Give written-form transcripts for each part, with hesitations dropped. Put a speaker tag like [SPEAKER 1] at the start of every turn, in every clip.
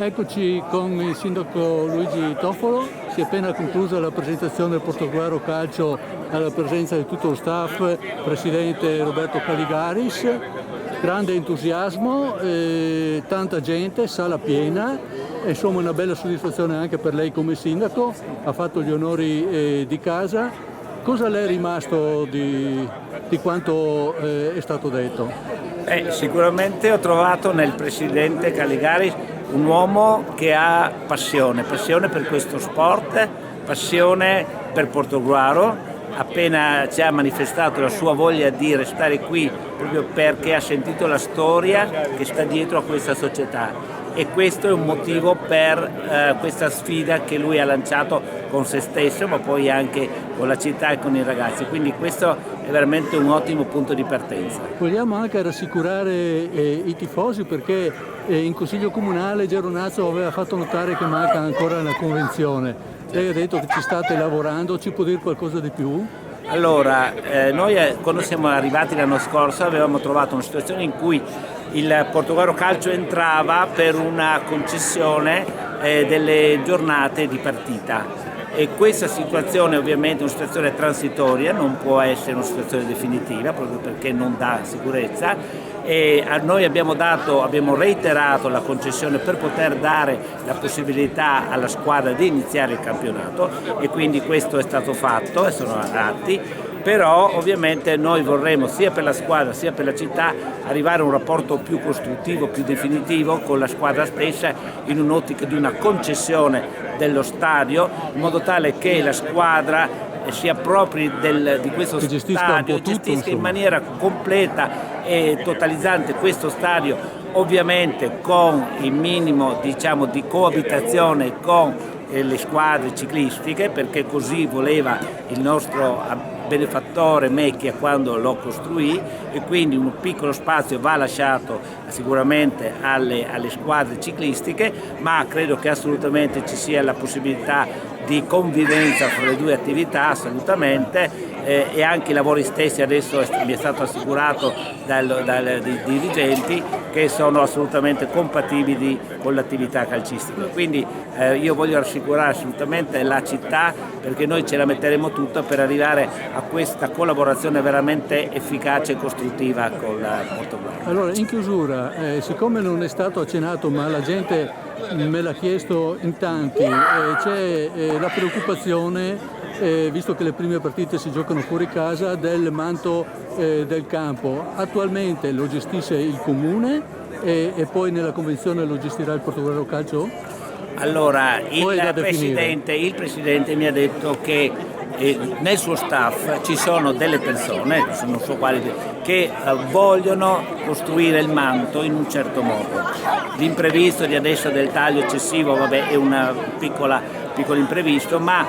[SPEAKER 1] Eccoci con il sindaco Luigi Toffolo, si è appena conclusa la presentazione del Portogallo Calcio alla presenza di tutto lo staff, presidente Roberto Caligaris, grande entusiasmo, tanta gente, sala piena, insomma una bella soddisfazione anche per lei come sindaco, ha fatto gli onori di casa. Cosa le è rimasto di quanto è stato detto?
[SPEAKER 2] Sicuramente ho trovato nel presidente Caligaris un uomo che ha passione per questo sport, passione per Portogruaro. Appena ci ha manifestato la sua voglia di restare qui proprio perché ha sentito la storia che sta dietro a questa società, e questo è un motivo per questa sfida che lui ha lanciato con se stesso, ma poi anche con la città e con i ragazzi, quindi questo è veramente un ottimo punto di partenza.
[SPEAKER 1] Vogliamo anche rassicurare i tifosi perché in Consiglio Comunale Geronazzo aveva fatto notare che manca ancora la convenzione. Lei ha detto che ci state lavorando, ci può dire qualcosa di più?
[SPEAKER 2] Allora, noi quando siamo arrivati l'anno scorso avevamo trovato una situazione in cui il Portogallo Calcio entrava per una concessione delle giornate di partita, e questa situazione ovviamente è una situazione transitoria, non può essere una situazione definitiva proprio perché non dà sicurezza, e a noi abbiamo reiterato la concessione per poter dare la possibilità alla squadra di iniziare il campionato, e quindi questo è stato fatto e sono atti. Però ovviamente noi vorremmo sia per la squadra sia per la città arrivare a un rapporto più costruttivo, più definitivo con la squadra stessa, in un'ottica di una concessione dello stadio, in modo tale che la squadra si appropri di questo stadio, gestisca in maniera completa e totalizzante questo stadio, ovviamente con il minimo di coabitazione con le squadre ciclistiche, perché così voleva il nostro benefattore Mecchia quando lo costruì, e quindi un piccolo spazio va lasciato sicuramente alle squadre ciclistiche, ma credo che assolutamente ci sia la possibilità di convivenza fra le due attività, assolutamente, e anche i lavori stessi adesso mi è stato assicurato dai dirigenti che sono assolutamente compatibili con l'attività calcistica. Quindi io voglio rassicurare assolutamente la città, perché noi ce la metteremo tutta per arrivare a questa collaborazione veramente efficace e costruttiva con la Portogallo.
[SPEAKER 1] Allora, in chiusura, siccome non è stato accennato ma la gente me l'ha chiesto in tanti, c'è la preoccupazione, visto che le prime partite si giocano fuori casa, del manto del campo. Attualmente lo gestisce il Comune e poi nella convenzione lo gestirà il Portogallo Calcio?
[SPEAKER 2] Allora, il presidente mi ha detto che nel suo staff ci sono delle persone, non so quali, che vogliono costruire il manto in un certo modo. L'imprevisto di adesso del taglio eccessivo, è un piccolo imprevisto, ma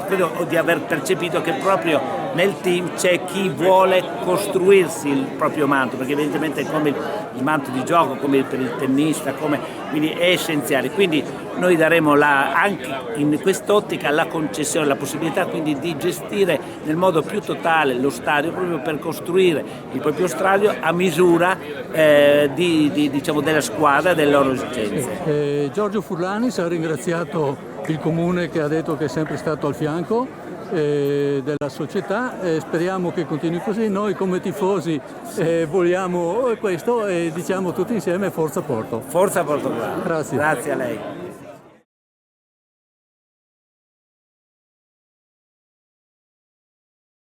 [SPEAKER 2] credo di aver percepito che proprio nel team c'è chi vuole costruirsi il proprio manto, perché evidentemente come il manto di gioco, come per il tennista, quindi è essenziale. Quindi noi daremo anche in quest'ottica la concessione, la possibilità quindi di gestire nel modo più totale lo stadio, proprio per costruire il proprio stadio a misura della squadra, delle loro esigenze.
[SPEAKER 1] Giorgio Furlanis ha ringraziato il Comune, che ha detto che è sempre stato al fianco della società, speriamo che continui così. Noi come tifosi vogliamo questo e diciamo tutti insieme forza Porto.
[SPEAKER 2] Forza Portogallo.
[SPEAKER 1] Grazie.
[SPEAKER 2] Grazie a lei.